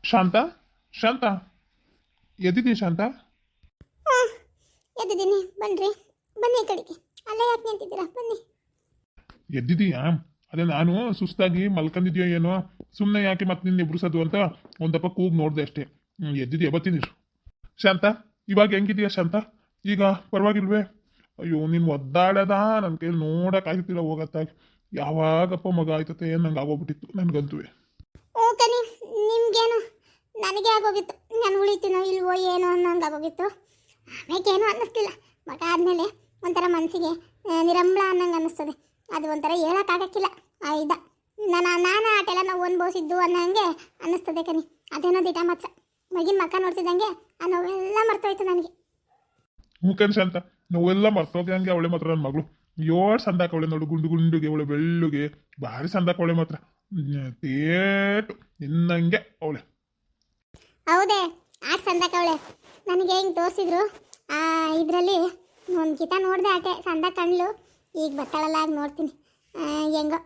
ಶಾಂತ ಶಾಂತ ಎದ್ದಿದ್ದೀಯ ಶಾಂತ? ಹಾಂ ಎದ್ದಿದ್ದೀನಿ ಬನ್ನಿರಿ. ಬನ್ನಿ ಈ ಕಡೆಗೆ. ಅಲ್ಲೇ ಯಾಕೆ ನಿಂತಿದ್ದೀರಾ? ಬನ್ನಿ. ಎದ್ದಿದ್ದೀಯಾ? ಅದೇ ನಾನು ಸುಸ್ತಾಗಿ ಮಲ್ಕೊಂಡಿದ್ಯೋ ಏನೋ, ಸುಮ್ಮನೆ ಯಾಕೆ ಮತ್ತೆ ನಿನ್ನ ಎಬ್ರಿಸೋದು ಅಂತ ಒಂದಪ್ಪ ಕೂಗಿ ನೋಡಿದೆ ಅಷ್ಟೇ. ಎದ್ದಿದ್ಯಾ? ಬರ್ತೀನಿ ಶಾಂತ. ಇವಾಗ ಹೆಂಗಿದೆಯಾ ಶಾಂತ? ಈಗ ಪರವಾಗಿಲ್ವೇ? ಅಯ್ಯೋ ನೀನು ಒದ್ದಾಡದ ನನ್ನ ಕೈಲಿ ನೋಡೋಕ್ಕಾಗ್ತಿಲ್ಲ ಹೋಗತ್ತಾಗಿ. ಯಾವಾಗಪ್ಪ ಮಗ ಆಯ್ತತೆ ನಂಗೆ ಆಗೋಗ್ಬಿಟ್ಟಿತ್ತು ನನಗಂತೂ. ಓ ಕನಿ, ನಿಮ್ಗೇನು? ನನಗೆ ಆಗೋಗಿತ್ತು. ನಾನು ಉಳಿತೀನೋ ಇಲ್ವೋ ಏನೋ ಅನ್ನೋಂಗೆ ಆಗೋಗಿತ್ತು. ಆಮೇಗೇನು ಅನ್ನಿಸ್ತಿಲ್ಲ. ಮಗ ಆದಮೇಲೆ ಒಂಥರ ಮನಸ್ಸಿಗೆ ನಿರಂಬಳ ಅನ್ನಂಗೆ ಅನ್ನಿಸ್ತದೆ. ಅದು ಒಂಥರ ಹೇಳೋಕ್ಕಾಗಕ್ಕಿಲ್ಲ. ಇದ ನಾನು ಆಟೆಲ್ಲ ನಾವು ಅನುಭವಿಸಿದ್ದು ಅನ್ನಂಗೆ ಅನ್ನಿಸ್ತದೆ ಕನಿ. ಅದೇನೋ ದಿಟ ಮಾತ್ರ ಮಗಿನ ಮಕ್ಕ ನೋಡ್ತಿದ್ದಂಗೆ ಆ ನೋವೆಲ್ಲ ಮರ್ತೋಯ್ತು ನನಗೆ. ಹೂಕನ್ ಶಾಂತ, ನೋವೆಲ್ಲ ಮರ್ತೋಗಂಗೆ ಅವಳೆ ಮಾತ್ರ ನನ್ನ ಮಗಳು. ಏಳು ಸಂದಾಕವಳೆ ನೋಡು, ಗುಂಡು ಗುಂಡುಗೆ ಅವಳೆ, ಬೆಳ್ಳುಗೆ ಭಾರಿ ಸಂದಾಕವಳೆ ಮಾತ್ರ. ತೇಟು ಇನ್ನಂಗೆ ಅವಳೆ. ಹೌದೇ, ಆಟ ಸಂದಕವಳೆ. ನನಗೆ ಹೆಂಗೆ ತೋರಿಸಿದ್ರು ಇದರಲ್ಲಿ ಒಂದು ಕಿತ ನೋಡಿದೆ ಆಟೆ ಸಂದ ಕಣ್ಲು. ಈಗ ಬತ್ತಾಳಲ್ಲ ಆಗ ನೋಡ್ತೀನಿ. ಹೆಂಗೋ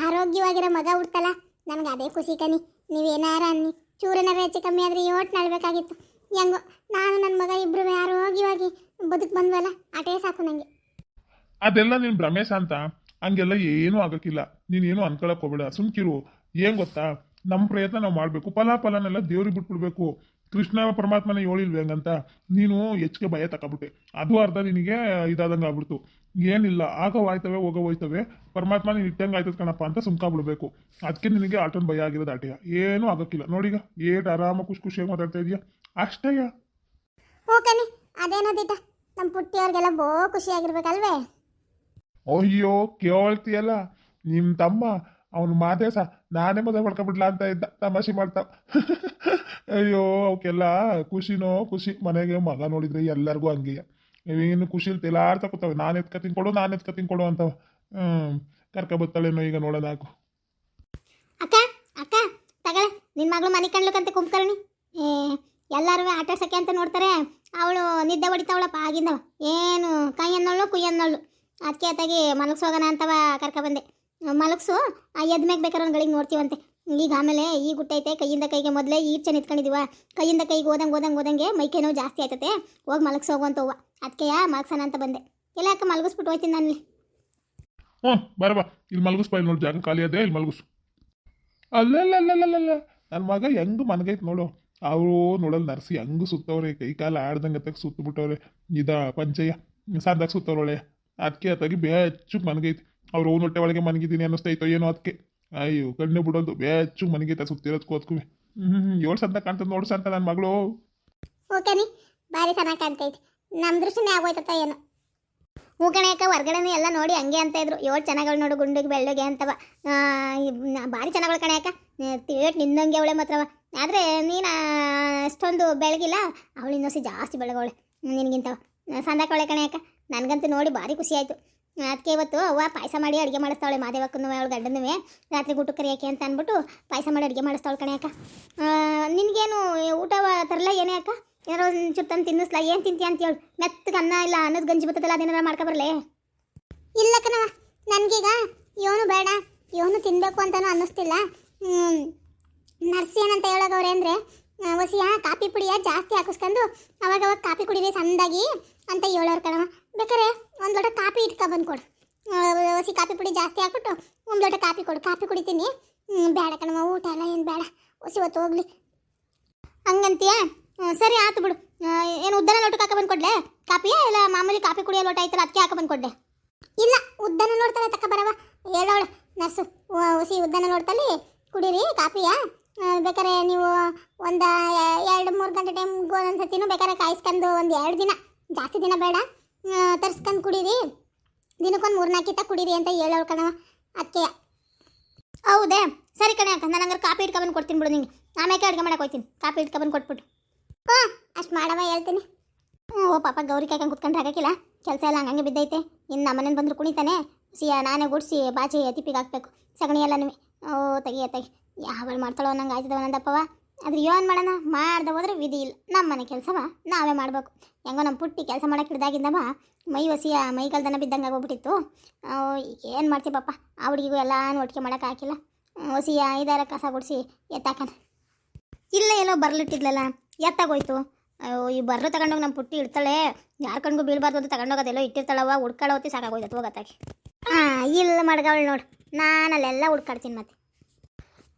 ಆರೋಗ್ಯವಾಗಿರೋ ಮಗ ಹುಡ್ತಲ್ಲ, ನನಗೆ ಅದೇ ಖುಷಿ ಕನಿ. ನೀವೇನಾರ ಅನ್ನಿ, ಚೂರೇನಾರ ಹೆಚ್ಚು ಕಮ್ಮಿ ಆದರೆ ಯೋಟ್ ನಡಬೇಕಾಗಿತ್ತು. ಹೆಂಗೋ ನಾನು ನನ್ನ ಮಗ ಇಬ್ಬರು ಆರೋಗ್ಯವಾಗಿ ಬದುಕು ಬಂದ್ವಲ್ಲ, ಆಟೇ ಸಾಕು ನನಗೆ. ಅದೆಲ್ಲ ನಿನ್ ಭ್ರಮೆ ಶಾಂತ. ಹಂಗೆಲ್ಲ ಏನೂ ಆಗಕ್ಕಿಲ್ಲ. ನೀನೇನು ಅನ್ಕೊಳಕ್ ಹೋಗ್ಬೇಡ, ಸುಮ್ಕಿರು. ಏನ್ ಗೊತ್ತಾ, ನಮ್ಮ ಪ್ರಯತ್ನ ನಾವು ಮಾಡಬೇಕು. ಫಲನೆಲ್ಲ ದೇವ್ರಿಗೆ ಬಿಟ್ಬಿಡ್ಬೇಕು. ಕೃಷ್ಣ ಪರಮಾತ್ಮನ ಹೇಳಿಲ್ವೇ ಹಂಗಂತ ನೀನು ಹೆಚ್ಚಿಗೆ ಭಯ ತಗೊಬಿಟ್ಟೆ. ಅದು ಅರ್ಧ ನಿನಗೆ ಇದಾದಂಗೆ ಆಗ್ಬಿಡ್ತು. ಏನಿಲ್ಲ, ಹೋಯ್ತವೆ ಹೋಯ್ತವೆ, ಪರಮಾತ್ಮ ನೀನು ಇಟ್ಟಂಗೆ ಆಯ್ತದ ಕಣಪ್ಪ ಅಂತ ಸುಮ್ಕಾಬಿಡ್ಬೇಕು. ಅದಕ್ಕೆ ನಿನಗೆ ಆಟೋನ್ ಭಯ ಆಗಿರೋದು ಆಟೆಯ. ಏನೂ ಆಗಕ್ಕಿಲ್ಲ. ನೋಡೀಗ ಏಟ್ ಆರಾಮ ಖುಷಿಯಾಗಿ ಮಾತಾಡ್ತಾ ಇದೀಯಾ ಅಷ್ಟೇಯ. ಹೋಗನಿ, ಅದೇನೋದಿಟ ನಮ್ಮ ಪುಟ್ಟಿಯವ್ರಿಗೆಲ್ಲ ಬೋ ಖುಷಿಯಾಗಿರ್ಬೇಕಲ್ವೇ? ಅಯ್ಯೋ ಕೇಳ್ತೀಯಲ್ಲ, ನಿಮ್ಮ ತಮ್ಮ ಅವನು ಮಾದೇಶ ನಾನೇ ಮದುವೆ ಮಾಡ್ಕೊಬಿಡ್ಲಾ ಅಂತ ಇದ್ದ, ತಮಾಷೆ ಮಾಡ್ತಾವ. ಅಯ್ಯೋ ಅವಕ್ಕೆಲ್ಲ ಖುಷಿನೋ ಖುಷಿ. ಮನೆಗೆ ಮಗ ನೋಡಿದ್ರೆ ಎಲ್ಲರಿಗೂ ಹಂಗೆಯ. ಇನ್ನು ಖುಷಿಲಿ ತೆಲಾಡ್ತಾ ಕೂತಾವೆ, ನಾನು ಎತ್ಕತೀನಿ ಕೊಡು ಅಂತವ. ಕರ್ಕೊಬತ್ತಾಳೇನೋ ಈಗ ನೋಡೋಣ ಹಾಕು. ಅಕ್ಕ ಅಕ್ಕ ತಗಳ, ನಿನ್ನ ಮಗಳು ಮನೆ ಕಣ್ಲಕ್ಕಂತ ಕುಂತ್ಕೊಳ್ಳಿ. ಎಲ್ಲರೂ ಆಟಾಡ್ಸಕ್ಕೆ ಅಂತ ನೋಡ್ತಾರೆ. ಅವಳು ನಿದ್ದೆ ಹೊಡಿತಾವಳಪ್ಪ ಆಗಿಂದವ. ಏನು ಕೈ ಅನ್ನೋಳು ಕುಯ್ ಅನ್ನೋಳು. ಅದಕ್ಕೆ ಅತ್ತಾಗಿ ಮಲಗಿಸೋಗೋಣ ಅಂತವ ಕರ್ಕೊಬಂದೆ. ಮಲಗಿಸು, ಎದ್ ಮ್ಯಾಗ ಬೇಕಾದ್ರೆ ಒಂದು ಗಳಿಗೆ ನೋಡ್ತೀವಂತೆ. ಈಗ ಆಮೇಲೆ ಈಗ ಗುಟ್ಟೈತೆ ಕೈಯಿಂದ ಕೈಗೆ. ಮೊದಲೇ ಈರ್ಚೆ ನಿಂತ್ಕೊಂಡಿದ್ದೀವ, ಕೈಯಿಂದ ಕೈಗೆ ಓದಂಗೆ ಮೈಕೇನೋ ಜಾಸ್ತಿ ಆಯ್ತತೆ. ಹೋಗಿ ಮಲಗಿಸೋಗು ಅಂತ ಹೂವ. ಅದಕ್ಕೆ ಮಲಗ್ಸೋಣ ಅಂತ ಬಂದೆ. ಎಲ್ಲ ಅಕ್ಕ ಮಲಗಿಸ್ಬಿಟ್ಟು ಹೋಯ್ತೀನಿ ನಾನು. ಬರಬಾ, ಇಲ್ಲಿ ಮಲಗಿಸ್ಬಾ. ಇಲ್ಲಿ ನೋಡಿ ಜಾಗ ಖಾಲಿ ಅದೇ, ಇಲ್ಲಿ ಮಲಗಿಸು. ಅಲ್ಲಲ್ಲಲ್ಲಲ್ಲಲ್ಲ, ನನ್ನ ಮಗ ಹೆಂಗು ಮನಗೈತೆ ನೋಡು. ಅವರು ನೋಡಲ್ ನರ್ಸಿ ಹೆಂಗು ಸುತ್ತವ್ರೆ, ಕೈ ಕಾಲು ಆಡ್ದಂಗೆ ಅತ್ತಾಗ ಸುತ್ತಬಿಟ್ಟವ್ರೆ. ಪಂಚಯ್ಯ ಸಾರ್ದಾಗ ಸುತ್ತವ್ರೊಳೆ. ಅದಕ್ಕೆ ಅತ್ತಾಗಿ ಬೆಚ್ಚು ಮನಗೈತಿ. ಅವ್ರು ಓನ್ ಹೊಟ್ಟೆ ಒಳಗೆ ಮನಗಿದ್ದೀನಿ ಅನ್ನಿಸ್ತೈತೋ ಏನೋ ಅದಕ್ಕೆ. ಅಯ್ಯೋ ಕಣ್ಣು ಬಿಡೋದು ಬೆಚ್ಚು ಮನಗೈತೆ ಸುತ್ತಿರೋದಕ್ಕೂ ಅದಕ್ಕೂ. ಏಳು ಸಂತ ಕಾಣ್ತದೆ ನೋಡು ಸಂತ ನನ್ನ ಮಗಳು. ಓಕೆನಿ, ಭಾರಿ ಚೆನ್ನಾಗಿ ಕಾಣ್ತೈತಿ. ನಮ್ಮ ದೃಷ್ಟಿನೇ ಆಗೋಯ್ತತ್ತ ಏನೋ. ಹೂಗಣಕ ಹೊರ್ಗಡೆ ಎಲ್ಲ ನೋಡಿ ಹಂಗೆ ಅಂತ ಇದ್ರು. 7 ಚೆನ್ನಾಗಳು ನೋಡು, ಗುಂಡಿಗೆ ಬೆಳ್ಳಗೆ ಅಂತವ. ಭಾರಿ ಚೆನ್ನಾಗಳು ಕಣೆಯಕ್ಕ. ತೇಟ್ ನಿನ್ನಂಗೆ ಅವಳೆ ಮಾತ್ರವ. ಆದರೆ ನೀನು ಅಷ್ಟೊಂದು ಬೆಳಗಿಲ್ಲ, ಅವಳು ಇನ್ನೊಸಿ ಜಾಸ್ತಿ ಬೆಳಗವಳೆ ನಿನಗಿಂತವ. ಸಂದಾಕವಳೆ ಕಣೆಯಕ್ಕ. ನನಗಂತೂ ನೋಡಿ ಭಾರಿ ಖುಷಿ ಆಯಿತು. ಅದಕ್ಕೆ ಇವತ್ತು ಅವ್ವ ಪಾಯಸ ಮಾಡಿ ಅಡುಗೆ ಮಾಡಿಸ್ತಾವಳೆ. ಮಾದೇವಕ್ಕೂ ಅವಳು ಗಂಡನೂ ರಾತ್ರಿ ಊಟ ಕರಿಯಾಕೆ ಅಂತ ಅಂದ್ಬಿಟ್ಟು ಪಾಯಸ ಮಾಡಿ ಅಡುಗೆ ಮಾಡಿಸ್ತಾವಳೆ ಕಣೆಯಕ್ಕ. ನಿನಗೇನು ಊಟ ತರಲ್ಲ ಏನೇ ಅಕ್ಕ? ಏನಾರು ಒಂದು ಚುಟ್ಟನ್ನು ತಿನ್ನಿಸ್ಲಾ? ಏನು ತಿಂತೀಯ ಅಂತ ಹೇಳು. ಮೆತ್ತಗೆ ಅನ್ನ ಇಲ್ಲ ಅನ್ನೋದು ಗಂಜಿ ಬರ್ತದಲ್ಲ, ಅದೇನಾರ ಮಾಡ್ಕೊಬರ್ಲೆ? ಇಲ್ಲ ಕಣವ, ನನಗೀಗ ಇವನು ಬೇಡ, ಇವನು ತಿನ್ನಬೇಕು ಅಂತಲೂ ಅನ್ನಿಸ್ತಿಲ್ಲ. ನರ್ಸಿ ಏನಂತ ಹೇಳೋಗವ್ರೆ ಅಂದರೆ, ಹೊಸಿಯ ಕಾಫಿ ಪುಡಿಯ ಜಾಸ್ತಿ ಹಾಕಿಸ್ಕೊಂಡು ಅವಾಗ ಕಾಫಿ ಕುಡಿರಿ ಸಂದಾಗಿ ಅಂತ ಹೇಳೋರು ಕಣವ. ಬೇಕಾರೆ ಒಂದು ಲೋಟ ಕಾಫಿ ಇಟ್ಕೊಬಂದು ಕೊಡು. ಹೊಸಿ ಕಾಫಿ ಪುಡಿ ಜಾಸ್ತಿ ಹಾಕ್ಬಿಟ್ಟು ಒಂದು ಲೋಟ ಕಾಫಿ ಕೊಡು, ಕಾಫಿ ಕುಡಿತೀನಿ. ಬೇಡ ಕಣವ, ಊಟ ಎಲ್ಲ ಏನು ಬೇಡ, ಹೊಸಿ ಹೊತ್ತು ಹೋಗ್ಲಿ ಹಂಗಂತೀಯ? ಸರಿ ಆಯ್ತು ಬಿಡು. ಏನು ಉದ್ದನ ಲೋಟಕ್ಕೆ ಹಾಕೊಬಂದು ಕೊಡ್ಲೆ ಕಾಫಿಯಾ? ಇಲ್ಲ ಮಾಮೂಲಿ ಕಾಫಿ ಕುಡಿಯೋ ಲೋಟ ಐತಲ್ಲ ಅದಕ್ಕೆ ಹಾಕೊಬಂದು ಕೊಡ್ಲೆ? ಇಲ್ಲ, ಉದ್ದನ ನೋಡ್ತಾಳೆ ತಕ್ಕ ಬರವ ಹೇಳೋಳು ನರ್ಸು. ಹೊಸಿ ಉದ್ದನ ನೋಡ್ತಲ್ಲಿ ಕುಡೀರಿ ಕಾಫಿಯಾ. ಬೇಕಾರೆ ನೀವು ಒಂದು 2-3 ಗಂಟೆ ಟೈಮ್ಗೆ ಒಂದೊಂದ್ಸತಿನೂ ಬೇಕಾರೆ ಕಾಯಿಸ್ಕೊಂಡು ಒಂದು 2 ದಿನ, ಜಾಸ್ತಿ ದಿನ ಬೇಡ, ತರಿಸ್ಕೊಂಡು ಕುಡೀರಿ. ದಿನಕ್ಕೊಂದು 3-4 ಕಿತ ಕುಡೀರಿ ಅಂತ ಹೇಳೋಳು ಕಣವ. ಅದಕ್ಕೆ ಹೌದೇ? ಸರಿ ಕಣೆ ಅಕ್ಕ, ನಾನು ಹಂಗಾರೆ ಕಾಫಿ ಇಟ್ಕೊಬಂದು ಕೊಡ್ತೀನಿ ಬಿಡು ನಿಂಗೆ. ಆಮೇಲೆ ಅಡುಗೆ ಮಾಡಕ್ಕೆ ಹೋಗ್ತೀನಿ. ಕಾಫಿ ಇಟ್ಕೊಬಂದು ಕೊಟ್ಬಿಟ್ಟು ಅಷ್ಟು ಮಾಡವ ಹೇಳ್ತೀನಿ. ಓ ಪಾಪ ಗೌರಿ ಕಾಯ್ಕೊಂಡು ಕುತ್ಕೊಂಡ್ರೆ ಆಗಕ್ಕಿಲ್ಲ. ಕೆಲಸ ಎಲ್ಲ ಹಂಗಂಗೆ ಬಿದ್ದೈತೆ. ಇನ್ನು ನಮ್ಮನೇನು ಬಂದರೂ ಕುಣಿತಾನೆ. ನಾನೇ ಗುಡಿಸಿ ಬಾಚಿ ತಿಪ್ಪಿಗೆ ಹಾಕ್ಬೇಕು ಸಗಣಿ ಎಲ್ಲನೂ. ತೆಗಿ ಯಾವಳು ಮಾಡ್ತಾಳೋ ಅನ್ನಂಗೆ ಆಯ್ತದವ ನಂದಪ್ಪವ. ಆದ್ರೆ ಏನು ಮಾಡೋಣ, ಮಾಡ್ದೆ ಹೋದ್ರೆ ವಿಧಿ ಇಲ್ಲ. ನಮ್ಮ ಮನೆ ಕೆಲಸವ ನಾವೇ ಮಾಡಬೇಕು. ಹೆಂಗೋ ನಮ್ಮ ಪುಟ್ಟಿ ಕೆಲಸ ಮಾಡೋಕೆ ಹಿಡ್ದಾಗಿಂದವ ಮೈ ಮೈಗಲ್ದನ ಬಿದ್ದಂಗೆ ಆಗೋಗ್ಬಿಟ್ಟಿತ್ತು. ಈಗ ಏನು ಮಾಡ್ತೀವಿ ಪಾಪ, ಆ ಹುಡುಗಿಗೂ ಎಲ್ಲನೂ ಒಟ್ಟಿಗೆ ಮಾಡೋಕೆ ಹಾಕಿಲ್ಲ. ಹೊಸಿಯ 5-6 ಕಸ ಗುಡಿಸಿ ಎತ್ತಾಕನ. ಇಲ್ಲ ಎಲ್ಲೋ ಬರ್ಲಿಟ್ಟಿದ್ಲಲ್ಲ ಎತ್ತಾಗೋಯ್ತು. ಅಯ್ಯೋ ಈ ಬರ್ಲು ತಗೊಂಡೋಗಿ ನಮ್ಮ ಪುಟ್ಟಿ ಇಡ್ತಾಳೆ, ಯಾರ ಕಣ್ಗೂ ಬೀಳ್ಬಾರ್ದು ಅಂತ ತಗೊಂಡೋಗೋದೆಲ್ಲೋ ಇಟ್ಟಿರ್ತಾಳವ, ಹುಡ್ಕಾಳ ಹೊತ್ತಿ ಸಾಕಾಗೋಯ್ತು ಹೋಗತ್ತಾಗಿ. ಇಲ್ಲ ಮಡ್ಗವಳು ನೋಡು, ನಾನು ಅಲ್ಲೆಲ್ಲ ಹುಡ್ಕಾಡ್ತೀನಿ ಮತ್ತೆ.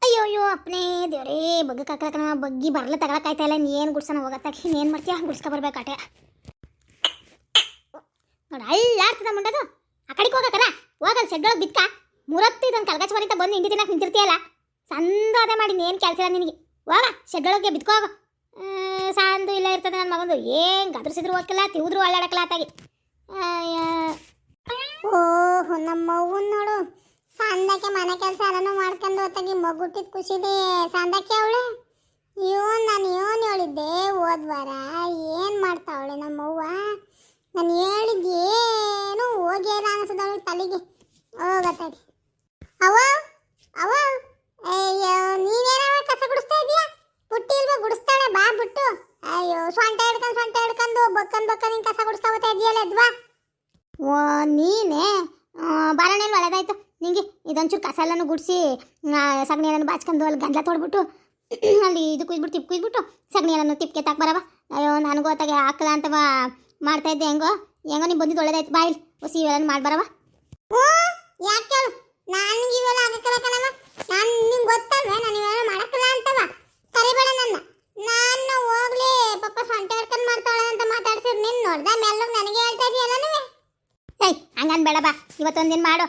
ಅಯ್ಯೋ ಅಯ್ಯೋ ಅಪ್ಪನೇ ದೇವ್ರೇ, ಬಗ್ಗಕ್ಕೆ ಹಾಕಲಕ್ಕ ಬಗ್ಗಿ ಬರ್ಲ ತಗೊಳಕಾಯ್ತಾ ಇಲ್ಲ. ಏನು ಗುಡ್ಸನ ಹೋಗತ್ತಾಗಿ, ಇನ್ನೇನು ಮಾಡ್ತೀಯ ಗುಡ್ಸ್ಕೊ ಬರ್ಬೇಕಾಟೆ ನೋಡಿ. ಅಲ್ಲಾಡ್ತದ ಮುಂಡದು ಆ ಕಡೆಗೆ ಹೋಗಕ್ಕಲ್ಲ, ಹೋಗಲ್ಲ ಶೆಡ್ಡೊಳಗೆ ಬಿತ್ಕ ಮುರತ್ತು ಇದನ್ನು ಕಲ್ಗಚ್ಚ ಬರೀತಾ ಬಂದು ಹಿಂಡಿ ತಿನ್ನಕ್ಕೆ ನಿಂತಿರ್ತೀಯಲ್ಲ, ಸಂದಾದೆ ಮಾಡಿ ಏನು ಕೆಲಸ ಇಲ್ಲ ನಿನಗೆ. ಹೋಗ ಶೆಡ್ಡೊಳಗೆ ಬಿತ್ಕೋಗ, ಸಾಂದು ಇಲ್ಲ ಇರ್ತದೆ ನನ್ನ ಮಗಂದು. ಏನು ಗದ್ರಿಸಿದ್ರು ಹೋಗಲ್ಲ, ತಿವಿದ್ರು ಅಳ್ಳಾಡಕ್ಕಲ್ಲ ಆತಾಗಿ. ಓಹ್ ನಮ್ಮವ್ವನ್ ನೋಡು, ಸಂದಕ್ಕೆ ಮನೆ ಕೆಲಸ ಎಲ್ಲನೂ ಮಾಡ್ಕೊಂಡು ಹೊತ್ತಾಗಿ ಮಗುಟ್ಟಿದ ಖುಷಿದೆ ಸಂದಕ್ಕೆ ಅವಳೆ. ನಾನು ಏನು ಹೇಳಿದ್ದೆ ಹೋದ್ವಾರ, ಏನು ಮಾಡ್ತಾವಳೆ ನಮ್ಮವ್ವ, ನಾನು ಹೇಳಿದ್ದೇನು ಹೋಗ್ಯಾರ ಅನಿಸದವಳು ತಲೆಗೆ ಹೋಗತ್ತಾಗಿ. ಅವ ಅವ ಅಯ್ಯೋ ನೀನೇನವ ಕಸ ಗುಡಿಸ್ತಾ ಇದೀಯಾ? ಪುಟ್ಟಿ ಇಲ್ವಾ ಗುಡಿಸ್ತಾಳೆ ಬಾ ಬಿಟ್ಟು. ಅಯ್ಯೋ ಸೊಂಟ ಹಿಡ್ಕೊಂಡು ಬಕ್ಕನ್ ಹಿಂಗೆ ಕಸ ಗುಡಿಸ್ತಾ ಹೋಗ್ತಾ ಇದೆಯಲ್ಲ ಅದ್ವಾ. ಓ ನೀನೇ ಬಾರಣೆಯಲ್ಲಿ ಒಳ್ಳೆದಾಯ್ತು ನಿಂಗೆ. ಇದೊಂಚೂರು ಕಸ ಎಲ್ಲನೂ ಗುಡಿಸಿ ಸಗಣಿ ಎಲ್ಲನೂ ಬಾಚ್ಕೊಂಡು ಅಲ್ಲಿ ಗಂಧ ತೊಡ್ಬಿಟ್ಟು ಅಲ್ಲಿ ಇದು ಕುಯ್ದ್ಬಿಟ್ಟು ತಿಪ್ಪು ಕುಯ್ದ್ಬಿಟ್ಟು ಸಗಣಿ ಎಲ್ಲನೂ ತಿಪ್ಪಿಗೆ ತಾಕ್ಬರವ. ಅಯ್ಯೋ ನನಗೂ ಹೊತ್ತಾಗೆ ಹಾಕಲ ಅಂತವ ಮಾಡ್ತಾಯಿದ್ದೆ. ಹೆಂಗೋ ನೀನು ಬಂದಿದ್ದು ಒಳ್ಳೇದಾಯ್ತು. ಬಾಯಿಲ್ ಹೊಸಿ ಇವೆಲ್ಲ ಮಾಡ್ಬರವ. ಯಾಕೆ ನಾನು ಇವೆಲ್ಲ ಆಗಕ್ಕಲ್ಲ ಕಣವ, ನಾನು ನಿಂಗೆ ಗೊತ್ತಲ್ವೇ ನಾನು ಇವೆಲ್ಲ ಮಾಡಕ್ಕಲ್ಲ ಅಂತವ. ಕರಿಬೇಡ ನಾನು ಹೋಗ್ಲಿ ಪಾಪ ಸೊಂಟ ಹಿಡ್ಕೊಂಡು ಮಾಡ್ತಾಳೆ ಅಂತ ಮಾತಾಡ್ಸಿರ್ ನಿನ್ನ ನೋಡ್ದ ಮೆಲ್ಲಗೆ ನನಗೆ ಹೇಳ್ತಾ ಇದೆಯಲ್ಲ. ಏಯ್ ಹಂಗನ್ ಬೇಡ ಬಾ, ಇವತ್ತೊಂದಿನ ಮಾಡು.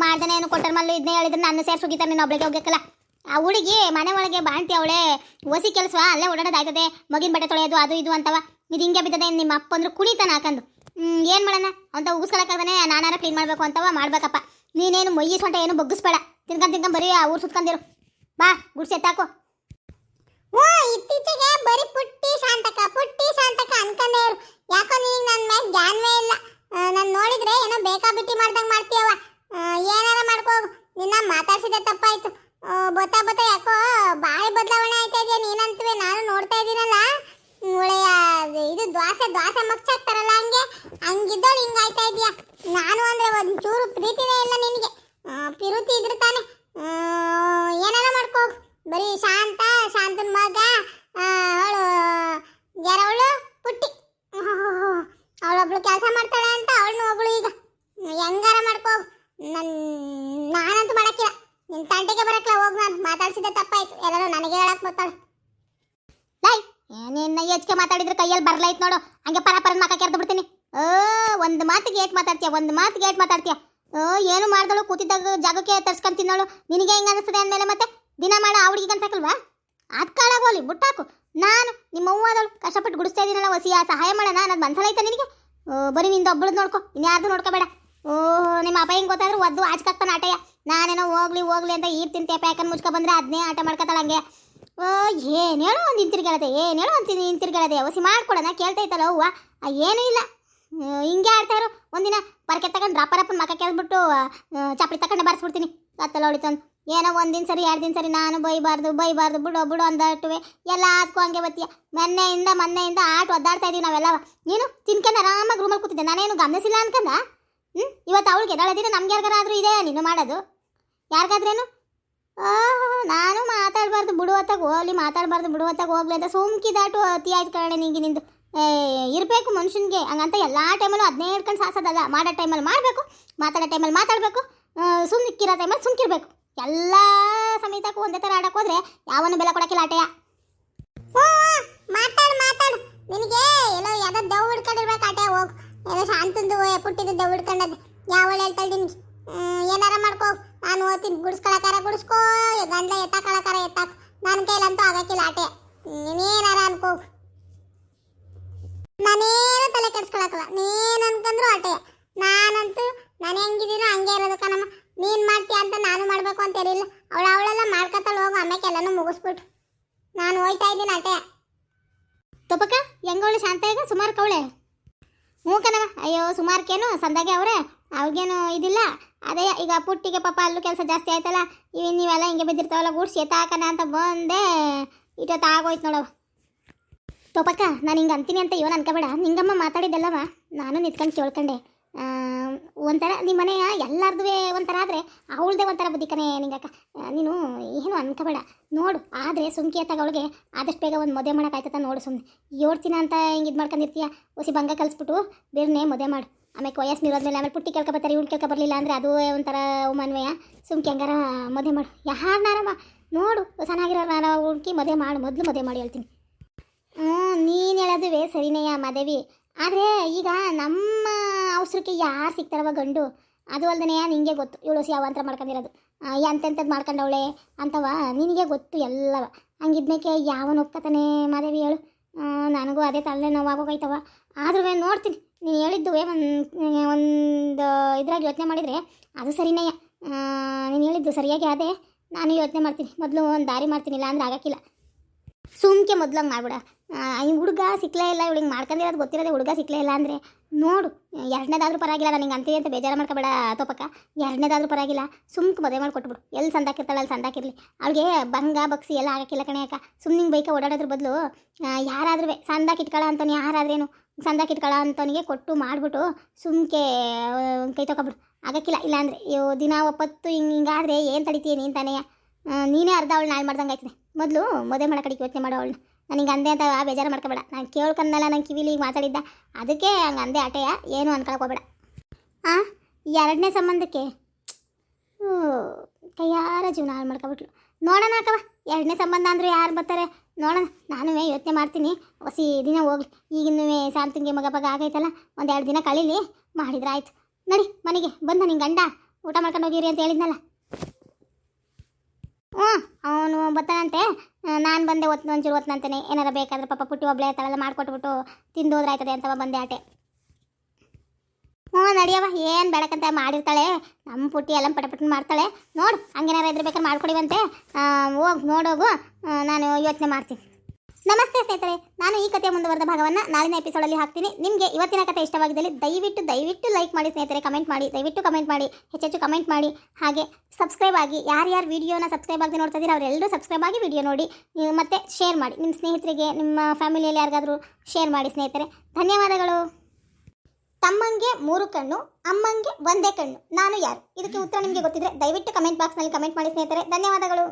ಮಾಡ್ದೇನೆ ಏನು ಕೊಟ್ಟರ ಮಲ್ಲು ಇದನ್ನೇ ಹೇಳಿದ್ರೆ ನಾನು ಸೇರಿ ಸುಗಿತಾರೆ, ನೀನು ಒಬ್ಳಿಗೆ ಹೋಗ್ಬೇಕಲ್ಲ. ಆ ಹುಡುಗಿ ಮನೆ ಒಳಗೆ ಬಾಣ್ತಿ ಅವಳೆ, ಹೊಸಿ ಕೆಲಸ ಅಲ್ಲೇ ಓಡಾಡೋದಾಯ್ತದೆ, ಮಗಿನ ಬಟ್ಟೆ ತೊಳೆಯೋದು ಅದು ಇದು ಅಂತವ. ಇದು ಹಿಂಗೆ ಬಿದ್ದದೆ, ನಿಮ್ಮ ಅಪ್ಪ ಅಂದ್ರೆ ಕುಣಿತಾನ ಹಾಕಂದು. ಏನು ಮಾಡೋಣ ಅಂತ ಉಗಿಸ್ಕೊಳಕ್ಕಾಗದೆ ನಾನಾರ ಕ್ಲೀನ್ ಮಾಡಬೇಕು ಅಂತವ ಮಾಡ್ಬೇಕಪ್ಪ. ನೀನೇನು ಮೊಯ್ಯಿ ಸೊಂಟ ಏನು ಬಗ್ಗಿಸ್ಬೇಡ, ತಿನ್ಕೊಂಡು ಬರೀ ಊರು ಸುತ್ಕೊಂಡಿರು. ಬಾ ಗುಡ್ಸಿ ಎತ್ತಾಕು. ಇತ್ತೀಚೆಗೆ ಬರೀ ಪುಟ್ಟಿ ಶಾಂತಕ ಅನ್ಕೊಂಡೇವ್ರು. ಯಾಕೋ ನೀನು ನನ್ನ ಮ್ಯಾಗ ಜ್ಞಾನವೇ ಇಲ್ಲ. ನಾನು ನೋಡಿದ್ರೆ ಏನೋ ಬೇಕಾಬಿಟ್ಟಿ ಮಾಡ್ದಂಗೆ ಮಾಡ್ತೀಯವ. ಏನಾರ ಮಾಡ್ಕೋ, ನಿನ್ನ ಮಾತಾಡ್ಸಿದೆ ತಪ್ಪಾಯ್ತು. ಬತ್ತಾ ಯಾಕೋ ಬಾಳೆ ಬದಲಾವಣೆ ಆಯ್ತಾ ಇದೆಯಾ ನೀನಂತವೇ. ನಾನು ನೋಡ್ತಾ ಇದ್ದೀನಲ್ಲ ಒಳ್ಳೆಯ ಇದು ದ್ವಾಸೆ ಮಗ್ಚಾಕ್ತಾರಲ್ಲ ಹಂಗಿದ್ದೋಳು ಹಿಂಗಾಯ್ತಾ ಇದೆಯಾ. ನಾನು ಅಂದರೆ ಒಂಚೂರು ಪ್ರೀತಿನೇ ಇಲ್ಲ ನಿನಗೆ. ಪಿರುತಿ ಇದ್ರೆ ತಾನೆ ಏನಾರ ಮಾಡ್ಕೋ. ಬರೀ ಶಾಂತನ ಮಗ ಅವಳು ಯಾರವಳು ಪುಟ್ಟಿ, ಅವಳೊಬ್ಳು ಕೆಲಸ ಮಾಡ್ತಾಳೆ ಅಂತ ಅವಳನ್ನ ಒಬ್ಳು ಈಗ ಹೆಂಗಾರ ಮಾಡ್ಕೋ. ನಾನಂತೂ ಮಾಡಕ್ಕಿಲ್ಲ, ನಿನ್ನ ತಂಟೆಗೆ ಬರಕ್ಲ ಹೋಗಿ. ನಾನು ಮಾತಾಡ್ಸಿದ್ದೆ ತಪ್ಪಾಯ್ತು, ಎಲ್ಲರೂ ನನಗೆ ಹೇಳಕ್ ಬರ್ತಾಳೆ. ಲೈ ನಿನ್ನ ಹೆಚ್ಚಿಗೆ ಮಾತಾಡಿದ್ರೆ ಕೈಯಲ್ಲಿ ಬರ್ಲೈತ್ ನೋಡು, ಹಂಗೆ ಪರಪರನ ಮಕ್ಕ ಕೆರೆದು ಬಿಡ್ತೀನಿ. ಒಂದು ಮಾತಿಗೆ ಏಟ್ ಮಾತಾಡ್ತೀಯ. ಏನು ಮಾಡ್ದಳು ಕೂತಿದ್ದಾಗ ಜಾಗಕ್ಕೆ ತರ್ಸ್ಕೊಂತೀನಿ ನೋಡು. ನಿನಗೆ ಹೆಂಗೆ ಅನಿಸ್ತದೆ ಅಂದಮೇಲೆ ಮತ್ತೆ ದಿನ ಮಾಡ ಅವ್ಳಿಗೆ ಅನ್ಸಕ್ಕಲ್ವಾ? ಅದು ಕಾಳಾಗೋಲಿ ಬಿಟ್ಟಾಕು. ನಾನು ನಿಮ್ಮ ಅವ್ವದಳು ಕಷ್ಟಪಟ್ಟು ಗುಡಿಸ್ತಾ ಇದ್ದೀನಲ್ಲ, ಹೊಸಿಯ ಸಹಾಯ ಮಾಡೋಣ ಅನ್ನೋದು ಮನ್ಸಲ್ಲೈತ ನಿನಗೆ? ಬರೀ ನಿಂದು ಒಬ್ಬಳದ್ದು ನೋಡ್ಕೊ, ಇನ್ಯಾರ್ದು ನೋಡ್ಕೋಬೇಡ. ನಿಮ್ಮ ಅಪ್ಪ ಹೆಂಗೆ ಗೊತ್ತಾದ್ರೆ ಒದ್ದು ಆಚ್ಕಾಗ್ತಾನೆ ಆಟಯ್ಯ. ನಾನೇನೋ ಹೋಗ್ಲಿ ಅಂತ ಈರ್ತೀನಿ ತೇಪ ಯಾಕಂದು ಮುಚ್ಕೊ ಬಂದರೆ ಅದನ್ನೇ ಆಟ ಮಾಡ್ಕೊತಾಳೆ ಹಂಗೆ. ಏನು ಹೇಳು ಒಂದು ಹಿಂತಿರ್ಗಳದೆ ಹೊಸಿ ಮಾಡ್ಕೊಡೋಣ ಕೇಳ್ತೈತಲ್ಲ ಅವ್ವ. ಏನೂ ಇಲ್ಲ, ಹಿಂಗೆ ಆಡ್ತಾಯಿರು. ಒಂದಿನ ಪರಕೆ ತಗೊಂಡು ರಪ್ಪರಪ್ಪನ ಮಕ್ಕ ಕೆಲ್ಬಿಟ್ಟು ಚಾಪಡಿ ತಗೊಂಡು ಬಾರಿಸ್ಬಿಡ್ತೀನಿ ಕತ್ತಲ ಹೊಡಿತಂದು. ಏನೋ ಒಂದಿನ ಸರಿ 2 ದಿನ ಸರಿ ನಾನು ಬೈಬಾರ್ದು ಬಿಡು ಅಂದಟ್ಟುವೆ ಎಲ್ಲ ಅದಕ್ಕೂ ಹಂಗೆ ಬತ್ತೀಯ. ಮೊನ್ನೆಯಿಂದ ಆಟ ಒದ್ದಾಡ್ತಾ ಇದೀವಿ ನಾವೆಲ್ಲ. ನೀನು ತಿನ್ಕೊಂಡು ಆರಾಮಾಗಿ ರೂಮಲ್ಲಿ ಕೂತಿದ್ದೆ, ನಾನೇನು ಗಮನಿಸಿಲ್ಲ ಅನ್ಕಂದ. ಇವತ್ತು ಅವಳಿಗೆ ಎದಾಳದಿನ ನಮ್ಗೆ ಯಾರಿಗಾರಾದ್ರೂ ಇದೆ ನೀನು ಮಾಡೋದು ಯಾರಿಗಾದ್ರೇನು? ನಾನು ಮಾತಾಡಬಾರ್ದು ಬಿಡುವತ್ತಾಗ ಹೋಗ್ಲಿ ಅಂತ ಸುಮ್ಕಿದಾಟು ಅತಿ ಆಯ್ತು ಕಣೆ ನಿಂಗೆ ನಿಂದು. ಇರಬೇಕು ಮನುಷ್ಯನಿಗೆ ಹಂಗಂತ ಎಲ್ಲ ಟೈಮಲ್ಲೂ ಅದನ್ನೇ ಹಿಡ್ಕೊಂಡು ಸಾಸೋದಲ್ಲ. ಮಾಡೋ ಟೈಮಲ್ಲಿ ಮಾಡಬೇಕು, ಮಾತಾಡೋ ಟೈಮಲ್ಲಿ ಮಾತಾಡಬೇಕು, ಸುಮ್ಮನಿಕ್ಕಿರೋ ಟೈಮಲ್ಲಿ ಸುಮ್ಕಿರ್ಬೇಕು. ಎಲ್ಲ ಸಮೇತಕ್ಕೂ ಒಂದೇ ಥರ ಆಡಕ್ಕೆ ಹೋದ್ರೆ ಯಾವನು ಬೆಲೆ ಕೊಡೋಕ್ಕಿಲ್ಲ ಆಟೆಯ. ಮಾತಾಡು ನಿನಗೆ ಎಲ್ಲೋ ಯಾವುದೋ ದವ್ ಹಿಡ್ಕೊಂಡಿರ್ಬೇಕು ಆಟೆ. ಹೋಗು ಏನೋ ಶಾಂತಂದು ಪುಟ್ಟಿದ್ದು ದವ್ ಹಿಡ್ಕೊಂಡದ್ದು ಯಾವಳು ಹೇಳ್ತಾಳೆ ನಿನ್ಗೆ. ಏನಾರ ಮಾಡ್ಕೋ, ನಾನು ಓದ್ತೀನಿ. ಗುಡಿಸ್ಕೊಳಕಾರ ಗುಡಿಸ್ಕೋ, ಗಂಡ್ಲ ಎತ್ತಾಕೊಳಕಾರ ಎತ್ತಾಕು. ನನ್ನ ಕೈಲಂತೂ ಆಗಕ್ಕಿಲ್ಲ ಆಟೆ. ನೀನೇನಾರ ಅನ್ಕೋ, ನಾನೇನು ತಲೆ ಕೆಡ್ಸ್ಕೊಳಕಲ್ಲ. ನೀನು ಅನ್ಕೊಂಡ್ರು ಆಟೆ. ನಾನಂತೂ ನಾನು ಹೆಂಗಿದ್ದೀನೋ ಹಂಗೆ ಇರೋದು ಕಣಮ್ಮ. ನೀನು ಮಾಡ್ತೀಯ ಅಂತ ನಾನು ಮಾಡಬೇಕು ಅಂತ ಇರಲಿಲ್ಲ. ಅವಳೆಲ್ಲ ಮಾಡ್ಕೊತಾಳೆ ಹೋಗು. ಆಮೇಲೆ ಎಲ್ಲನೂ ಮುಗಿಸ್ಬಿಟ್ಟು ನಾನು ಹೋಯ್ತಾ ಇದ್ದೀನಿ ಆಟೆ. ತೊಪಕ ಹೆಂಗವಳೆ ಶಾಂತ ಈಗ ಸುಮಾರು ಕವಳೆ? ಹ್ಞೂ ಕಣವ. ಅಯ್ಯೋ ಸುಮಾರ್ಕೇನು ಸಂದಾಗೆ ಅವರೇ, ಅವ್ರಿಗೇನು ಇದಿಲ್ಲ. ಅದೇ ಈಗ ಪುಟ್ಟಿಗೆ ಪಾಪ ಅಲ್ಲೂ ಕೆಲಸ ಜಾಸ್ತಿ ಆಯ್ತಲ್ಲ, ನೀವೆಲ್ಲ ಹಿಂಗೆ ಬಿದ್ದಿರ್ತಾವಲ್ಲ ಗೂಡ್ಸಿ ಎತ್ತಾಕನ ಅಂತ ಬಂದೆ. ಇಟ್ಟೊತ್ತು ಆಗೋಯ್ತು ನೋಡವ. ತೋಪಕ್ಕ ನಾನು ಹಿಂಗೆ ಅಂತೀನಿ ಅಂತ ಇವನು ಅನ್ಕೋಬೇಡ. ನಿಂಗಮ್ಮ ಮಾತಾಡಿದ್ದಲ್ಲವ, ನಾನು ನಿಂತ್ಕೊಂಡು ಕೇಳ್ಕೊಂಡೆ. ಒಂಥರ ನಿಮ್ಮ ಮನೆಯ ಎಲ್ಲರದು ಒಂಥರ ಆದರೆ ಅವಳದೇ ಒಂಥರ ಬುದ್ಧಿ ಕಣೆ ನಿಂಗಕ್ಕ. ನೀನು ಏನು ಅನ್ಕೋಬೇಡ ನೋಡು. ಆದರೆ ಸುಮ್ಕಿ ಅವಳಿಗೆ ಆದಷ್ಟು ಬೇಗ ಒಂದು ಮದುವೆ ಮಾಡೋಕ್ಕಾಯ್ತದ ನೋಡು. ಸುಮ್ಮನೆ ಯೋಡ್ತಿನ ಅಂತ ಹಿಂಗೆ ಇದು ಮಾಡ್ಕೊಂಡಿರ್ತೀಯ. ಹೊಸಿ ಬಂಗ ಕಲಿಸ್ಬಿಟ್ಟು ಬೇರೆನೇ ಮದುವೆ ಮಾಡು. ಆಮೇಲೆ ವಯಸ್ಸು ಮೀರೋದ್ಮೇಲೆ ಆಮೇಲೆ ಪುಟ್ಟಿ ಕೇಳ್ಕೊಬರ್ತಾರೆ, ಇವ್ಳು ಕೇಳ್ಕೊಬರ್ಲಿಲ್ಲ ಅಂದರೆ ಅದು ಒಂಥರ ಅವಮಾನವೇ. ಸುಮ್ಕಿ ಹಂಗಾರ ಮದುವೆ ಮಾಡು. ಯಾರನ್ನಾರಮ್ಮ ನೋಡು ಚೆನ್ನಾಗಿರೋರು ಹುಡುಕಿ ಮದುವೆ ಮಾಡು. ಮೊದಲು ಮದುವೆ ಮಾಡಿ ಹೇಳ್ತೀನಿ. ನೀನು ಹೇಳೋದುವೇ ಸರಿನೆಯ ಮಾದೇವಿ. ಆದರೆ ಈಗ ನಮ್ಮ ಅವಸರಕ್ಕೆ ಯಾರು ಸಿಗ್ತಾರವ ಗಂಡು? ಅದು ಅಲ್ದೇ ನಿನಗೆ ಗೊತ್ತು ಇವಳು ಯಾವಂತರ ಮಾಡ್ಕೊಂಡಿರೋದು, ಎಂತೆಂಥದ್ದು ಮಾಡ್ಕೊಂಡವಳೆ ಅಂತವ ನಿನಗೆ ಗೊತ್ತು ಎಲ್ಲವ. ಹಂಗಿದ್ಮೇಕೆ ಯಾವನು ಒಪ್ಕತಾನೆ ಮಾದೇವಿ ಹೇಳು? ನನಗೂ ಅದೇ ತಲೆ ನೋವಾಗೋಗೈತವ. ಆದ್ರೂ ನೋಡ್ತೀನಿ ನೀನು ಹೇಳಿದ್ದುವೆ ಒಂದು ಇದ್ರಾಗ ಯೋಚನೆ ಮಾಡಿದರೆ ಅದು ಸರಿನೆಯ. ನೀನು ಹೇಳಿದ್ದು ಸರಿಯಾಗಿ ಅದೇ ನಾನು ಯೋಚನೆ ಮಾಡ್ತೀನಿ. ಮೊದಲು ಒಂದು ದಾರಿ ಮಾಡ್ತೀನಿ, ಇಲ್ಲ ಅಂದ್ರೆ ಆಗೋಕ್ಕಿಲ್ಲ. ಸುಮ್ಕೆ ಮೊದ್ಲಂಗೆ ಮಾಡ್ಬಿಡ. ಈ ಹುಡುಗ ಸಿಕ್ಕಲೇ ಇಲ್ಲ, ಇವಳಿಗೆ ಮಾಡ್ಕೊಂಡಿರೋದು ಗೊತ್ತಿರೋದೆ ಹುಡುಗ ಸಿಕ್ಕಲೇ ಇಲ್ಲ ಅಂದರೆ ನೋಡು. ಎರಡನೇದಾದ್ರೂ ಪರವಾಗಿಲ್ಲ, ನನಗೆ ಅಂತೀವಿ ಅಂತ ಬೇಜಾರು ಮಾಡ್ಕೊಬೇಡ ತೋಪಕ್ಕ. ಎರಡನೇದಾದ್ರೂ ಪರವಾಗಿಲ್ಲ, ಸುಮ್ಕೆ ಮದುವೆ ಮಾಡಿ ಕೊಟ್ಬಿಡು. ಎಲ್ಲಿ ಸಂದಾಕಿರ್ತಾಳೆ ಅಲ್ಲಿ ಸಂದಾಕಿರಲಿ. ಅವಳಿಗೆ ಬಂಗ ಬಗ್ಸಿ ಎಲ್ಲ ಆಗಕ್ಕಿಲ್ಲ ಕಣೆ ಅಕ್ಕ. ಸುಮ್ಮನೆ ಬೈಕ ಓಡಾಡೋದ್ರ ಬದಲು ಯಾರಾದ್ರೂ ಸಂದಾಕಿಟ್ಕೊಳ್ಳೋ ಅಂತವ್ನು, ಯಾರಾದ್ರೇನು ಸಂದಾಕಿಟ್ಕೊಳ್ಳೋ ಅಂತವನಿಗೆ ಕೊಟ್ಟು ಮಾಡಿಬಿಟ್ಟು ಸುಮ್ಕೆ ಕೈ ತೊಗೊಬಿಡು. ಆಗಕ್ಕಿಲ್ಲ. ಇಲ್ಲಾಂದರೆ ದಿನ ಒಪ್ಪತ್ತು ಹಿಂಗಾದರೆ ಏನು ತಡಿತೀಯ ನೀನು ತಾನೇ? ನೀನೇ ಅರ್ಧ ಅವಳು ನಾಳೆ ಮಾಡ್ದಂಗೆ ಆಯ್ತದೆ. ಮೊದಲು ಮದುವೆ ಮಾಡೋ ಕಡೆಗೆ ಯೋಚನೆ ಮಾಡೋ ಅವಳನ್ನ. ನನಗೆ ಅಂದೆ ಅಂತ ಬೇಜಾರು ಮಾಡ್ಕೊಬೇಡ. ನಾನು ಕೇಳ್ಕೊಂಡಲ್ಲ, ನಂಗೆ ಕಿವಿಲಿ ಮಾತಾಡಿದ್ದ ಅದಕ್ಕೆ ಹಂಗೆ ಅಂದೆ ಆಟೆಯ. ಏನು ಅನ್ಕೊಳಕೋಬೇಡ. ಎರಡನೇ ಸಂಬಂಧಕ್ಕೆ ಕೈಯಾರ ಜೀವನ ಹಾಳು ಮಾಡ್ಕೊಬಿಟ್ಲು. ನೋಡೋಣ ಅಕ್ಕವ, ಎರಡನೇ ಸಂಬಂಧ ಅಂದರೂ ಯಾರು ಬರ್ತಾರೆ ನೋಡೋಣ. ನಾನು ಯೋಚನೆ ಮಾಡ್ತೀನಿ. ಹೊಸಿ ದಿನ ಹೋಗ್ಲಿ. ಈಗಿನ್ನೂ ಶಾಂತಿಗೆ ಮಗ ಆಗೈತಲ್ಲ, ಒಂದೆರಡು ದಿನ ಕಳೀಲಿ, ಮಾಡಿದ್ರೆ ಆಯ್ತು. ನಡಿ ಮನೆಗೆ ಬಂದ ನಿಂಗೆ ಗಂಡ ಊಟ ಮಾಡ್ಕೊಂಡು ಹೋಗಿರಿ ಅಂತ ಹೇಳಿದ್ನಲ್ಲ. ಅವನು ಬರ್ತಾನಂತೆ. ನಾನು ಬಂದೆ ಒಂಚೂರು ಹೊತ್ತಂತಾನೆ. ಏನಾರ ಬೇಕಾದ್ರೆ ಪಾಪ ಪುಟ್ಟಿ ಒಬ್ಳೆ ತಲೆಲ್ಲ ಮಾಡಿಕೊಟ್ಬಿಟ್ಟು ತಿಂದು ಹೋದ್ರಾಯ್ತದೆ ಅಂತವ ಬಂದೆ ಆಟೆ. ನಡಿಯವ, ಏನು ಬೇಡಕ್ಕಂತ ಮಾಡಿರ್ತಾಳೆ ನಮ್ಮ ಪುಟ್ಟಿ. ಎಲ್ಲ ಪಟಪಟ್ಟು ಮಾಡ್ತಾಳೆ ನೋಡು. ಹಂಗೇನಾರ ಇದ್ರೆ ಬೇಕಾದ್ರೆ ಮಾಡ್ಕೊಡಿವಂತೆ. ಹೋಗಿ ನೋಡೋಗು, ನಾನು ಯೋಚನೆ ಮಾಡ್ತೀನಿ. ನಮಸ್ತೆ ಸ್ನೇಹಿತರೆ, ನಾನು ಈ ಕಥೆಯ ಮುಂದುವರೆದ ಭಾಗವನ್ನು ನಾಳಿನ ಎಪಿಸೋಡಲ್ಲಿ ಹಾಕ್ತೀನಿ. ನಿಮಗೆ ಇವತ್ತಿನ ಕಥೆ ಇಷ್ಟವಾಗಿದ್ದಲ್ಲಿ ದಯವಿಟ್ಟು ಲೈಕ್ ಮಾಡಿ ಸ್ನೇಹಿತರೆ, ಕಮೆಂಟ್ ಮಾಡಿ, ದಯವಿಟ್ಟು ಕಮೆಂಟ್ ಮಾಡಿ, ಹೆಚ್ಚೆಚ್ಚು ಕಮೆಂಟ್ ಮಾಡಿ. ಹಾಗೆ ಸಬ್ಸ್ಕ್ರೈಬ್ ಆಗಿ, ಯಾರ್ಯಾರು ವೀಡಿಯೋನ ಸಬ್ಸ್ಕ್ರೈಬ್ ಆಗಿ ನೋಡ್ತಾ ಇದ್ದೀರಾ ಅವರೆಲ್ಲರೂ ಸಬ್ಸ್ಕ್ರೈಬ್ ಆಗಿ ವಿಡಿಯೋ ನೋಡಿ, ಮತ್ತು ಶೇರ್ ಮಾಡಿ. ನಿಮ್ಮ ಸ್ನೇಹಿತರಿಗೆ, ನಿಮ್ಮ ಫ್ಯಾಮಿಲಿಯಲ್ಲಿ ಯಾರಿಗಾದರೂ ಶೇರ್ ಮಾಡಿ ಸ್ನೇಹಿತರೆ. ಧನ್ಯವಾದಗಳು. ತಮ್ಮಂಗೆ 3 ಕಣ್ಣು, ಅಮ್ಮಂಗೆ ಒಂದೇ ಕಣ್ಣು, ನಾನು ಯಾರು? ಇದಕ್ಕೆ ಉತ್ತರ ನಿಮಗೆ ಗೊತ್ತಿದ್ರೆ ದಯವಿಟ್ಟು ಕಮೆಂಟ್ ಬಾಕ್ಸ್ನಲ್ಲಿ ಕಮೆಂಟ್ ಮಾಡಿ ಸ್ನೇಹಿತರೆ. ಧನ್ಯವಾದಗಳು.